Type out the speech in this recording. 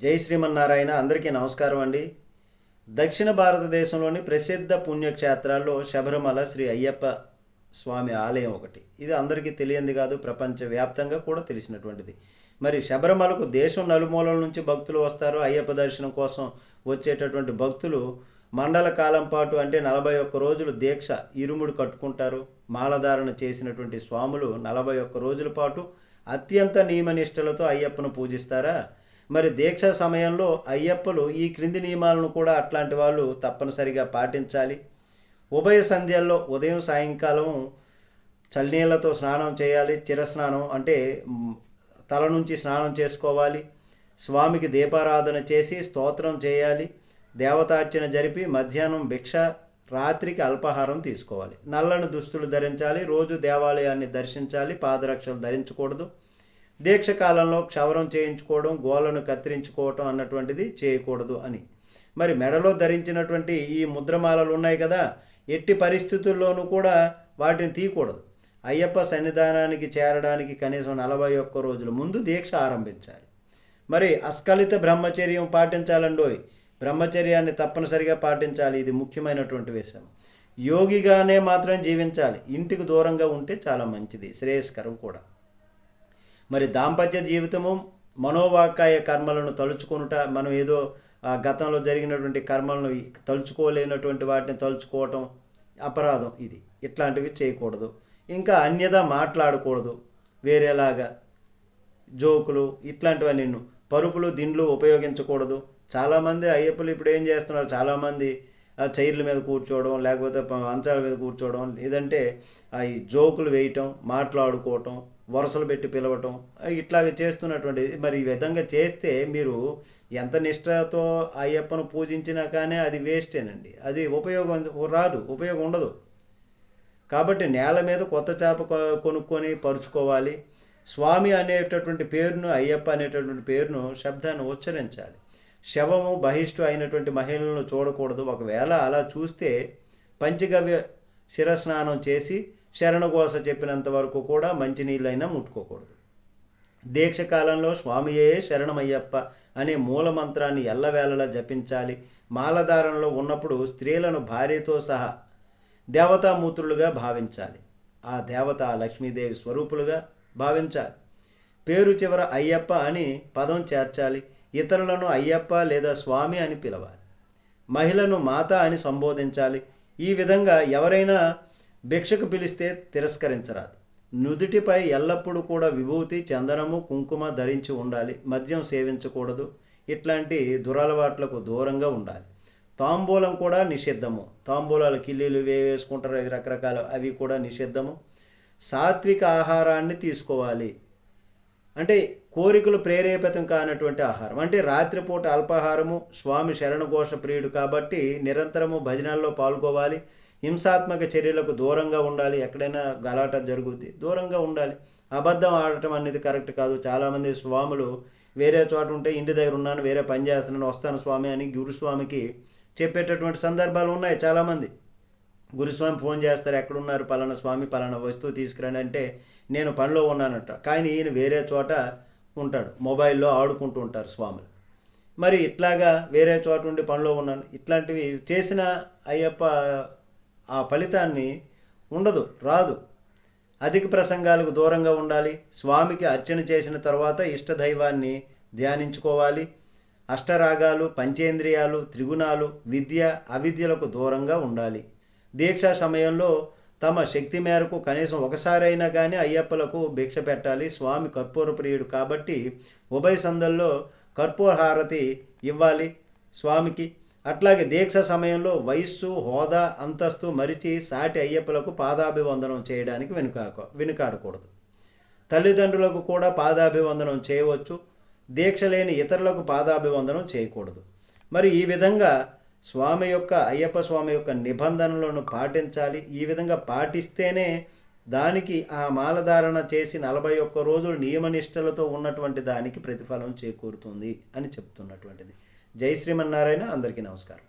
జై శ్రీమన్నారాయణ. అందరికీ నమస్కారం అండి. దక్షిణ భారతదేశంలోని ప్రసిద్ధ పుణ్యక్షేత్రాల్లో శబరిమల శ్రీ అయ్యప్ప స్వామి ఆలయం ఒకటి. ఇది అందరికీ తెలియంది కాదు, ప్రపంచవ్యాప్తంగా కూడా తెలిసినటువంటిది. మరి శబరిమలకు దేశం నలుమూలల నుంచి భక్తులు వస్తారు. అయ్యప్ప దర్శనం కోసం వచ్చేటటువంటి భక్తులు మండల కాలం పాటు అంటే 41 రోజులు దీక్ష ఇరుముడు కట్టుకుంటారు. మాలధారణ చేసినటువంటి స్వాములు 41 రోజుల పాటు అత్యంత నియమనిష్టలతో అయ్యప్పను పూజిస్తారా. మరి దీక్ష సమయంలో అయ్యప్పలు ఈ క్రింది నియమాలను కూడా అట్లాంటి వాళ్ళు తప్పనిసరిగా పాటించాలి. ఉభయ సంధ్యల్లో ఉదయం సాయంకాలం చల్లనీళ్లతో స్నానం చేయాలి. చిరస్నానం అంటే తల నుంచి స్నానం చేసుకోవాలి. స్వామికి దీపారాధన చేసి స్తోత్రం చేయాలి. దేవతార్చన జరిపి మధ్యాహ్నం భిక్ష, రాత్రికి అల్పాహారం తీసుకోవాలి. నల్లని దుస్తులు ధరించాలి. రోజు దేవాలయాన్ని దర్శించాలి. పాదరక్షలు ధరించకూడదు. దీక్ష కాలంలో క్షవరం చేయించుకోవడం, గోళ్ళను కత్తిరించుకోవటం అన్నటువంటిది చేయకూడదు అని. మరి మెడలో ధరించినటువంటి ఈ ముద్రమాలలు ఉన్నాయి కదా, ఎట్టి పరిస్థితుల్లోనూ కూడా వాటిని తీయకూడదు. అయ్యప్ప సన్నిధానానికి చేరడానికి కనీసం 41 రోజుల ముందు దీక్ష ఆరంభించాలి. మరి అస్ఖలిత బ్రహ్మచర్యం పాటించాలండోయ్. బ్రహ్మచర్యాన్ని తప్పనిసరిగా పాటించాలి. ఇది ముఖ్యమైనటువంటి విషయం. యోగిగానే మాత్రం జీవించాలి. ఇంటికి దూరంగా ఉంటే చాలా మంచిది, శ్రేయస్కరం కూడా. మరి దాంపత్య జీవితము మనోవాకాయ కర్మలను తలుచుకొనుట, మనం ఏదో గతంలో జరిగినటువంటి కర్మలను తలుచుకోలేనటువంటి వాటిని తలుచుకోవటం అపరాధం. ఇది ఇట్లాంటివి చేయకూడదు. ఇంకా అన్యదా మాట్లాడకూడదు. వేరేలాగా జోకులు ఇట్లాంటివన్నీ పరుపులు దిండ్లు ఉపయోగించకూడదు. చాలామంది అయ్యప్పలు ఇప్పుడు ఏం చేస్తున్నారు, చాలామంది చైర్ల మీద కూర్చోవడం, లేకపోతే మంచాల మీద కూర్చోవడం, లేదంటే ఈ జోకులు వేయటం, మాట్లాడుకోవటం, వరుసలు పెట్టి పిలవటం, ఇట్లాగే చేస్తున్నటువంటి. మరి ఈ విధంగా చేస్తే మీరు ఎంత నిష్ఠతో అయ్యప్పను పూజించినా కానీ అది వేస్టేనండి. అది ఉపయోగం రాదు, ఉపయోగం ఉండదు. కాబట్టి నేల మీద కొత్త చేప కొనుక్కొని పరుచుకోవాలి. స్వామి అనేటటువంటి పేరును, అయ్యప్ప అనేటటువంటి పేరును, శబ్దాన్ని ఉచ్చరించాలి. శవము బహిష్టు అయినటువంటి మహిళలను చూడకూడదు. ఒకవేళ అలా చూస్తే పంచగవ్య శిరస్నానం చేసి శరణఘోష చెప్పినంత వరకు కూడా మంచినీళ్ళైనా ముట్టుకోకూడదు. దీక్ష కాలంలో స్వామియే శరణమయ్యప్ప అనే మూలమంత్రాన్ని ఎల్లవేళలా జపించాలి. మాలధారణలో ఉన్నప్పుడు స్త్రీలను భార్యతో సహా దేవతామూర్తులుగా భావించాలి. ఆ దేవత లక్ష్మీదేవి స్వరూపులుగా భావించాలి. పేరు చివర అయ్యప్ప అని పదం చేర్చాలి. ఇతరులను అయ్యప్ప లేదా స్వామి అని పిలవాలి. మహిళను మాత అని సంబోధించాలి. ఈ విధంగా ఎవరైనా భిక్షకు పిలిస్తే తిరస్కరించరాదు. నుదుటిపై ఎల్లప్పుడూ కూడా విభూతి, చందనము, కుంకుమ ధరించి ఉండాలి. మద్యం సేవించకూడదు. ఇట్లాంటి దురలవాట్లకు దూరంగా ఉండాలి. తాంబూలం కూడా నిషిద్ధము. తాంబూలాలు కిల్లీలు వేసుకుంటారు, రకరకాల, అవి కూడా నిషిద్ధము. సాత్విక ఆహారాన్ని తీసుకోవాలి. అంటే కోరికలు ప్రేరేపితం కానటువంటి ఆహారం. అంటే రాత్రిపూట అల్పాహారము. స్వామి శరణఘోష ప్రియుడు కాబట్టి నిరంతరము భజనల్లో పాల్గొవాలి. హింసాత్మక చర్యలకు దూరంగా ఉండాలి. ఎక్కడైనా గలాట జరుగుద్ది, దూరంగా ఉండాలి. అబద్ధం ఆడటం అనేది కరెక్ట్ కాదు. చాలామంది స్వాములు వేరే చోట ఉంటే ఇంటి దగ్గర ఉన్నాను, వేరే పని చేస్తున్నాను, వస్తాను స్వామి అని గురుస్వామికి చెప్పేటటువంటి సందర్భాలు ఉన్నాయి. చాలామంది గురుస్వామి ఫోన్ చేస్తారు, ఎక్కడున్నారు, పలానా స్వామి పలానా వస్తువు తీసుకురండి అంటే నేను పనిలో ఉన్నానట. కానీ ఈయన వేరే చోట ఉంటాడు, మొబైల్లో ఆడుకుంటూ ఉంటారు స్వాములు. మరి ఇట్లాగా వేరే చోట ఉండి పనిలో ఉన్నాను, ఇట్లాంటివి చేసిన అయ్యప్ప ఆ ఫలితాన్ని ఉండదు, రాదు. అధిక ప్రసంగాలకు దూరంగా ఉండాలి. స్వామికి అర్చన చేసిన తర్వాత ఇష్టదైవాన్ని ధ్యానించుకోవాలి. అష్టరాగాలు, పంచేంద్రియాలు, త్రిగుణాలు, విద్య, అవిద్యలకు దూరంగా ఉండాలి. దీక్షా సమయంలో తమ శక్తి మేరకు కనీసం ఒకసారైనా కానీ అయ్యప్పలకు భిక్ష పెట్టాలి. స్వామి కర్పూర ప్రియుడు కాబట్టి ఉభయ సందల్లో కర్పూర హారతి ఇవ్వాలి స్వామికి. అట్లాగే దీక్ష సమయంలో వయస్సు, హోదా, అంతస్తు మరిచి సాటి అయ్యప్పలకు పాదాభివందనం చేయడానికి వెనుకాడకూడదు. తల్లిదండ్రులకు కూడా పాదాభివందనం చేయవచ్చు. దీక్ష లేని ఇతరులకు పాదాభివందనం చేయకూడదు. మరి ఈ విధంగా అయ్యప్ప స్వామి యొక్క నిబంధనలను పాటించాలి. ఈ విధంగా పాటిస్తేనే దానికి ఆ మాలధారణ చేసి 41 రోజులు నియమనిష్టలతో ఉన్నటువంటి దానికి ప్రతిఫలం చేకూరుతుంది అని చెప్తున్నటువంటిది. జై శ్రీమన్నారాయణ. అందరికీ నమస్కారం.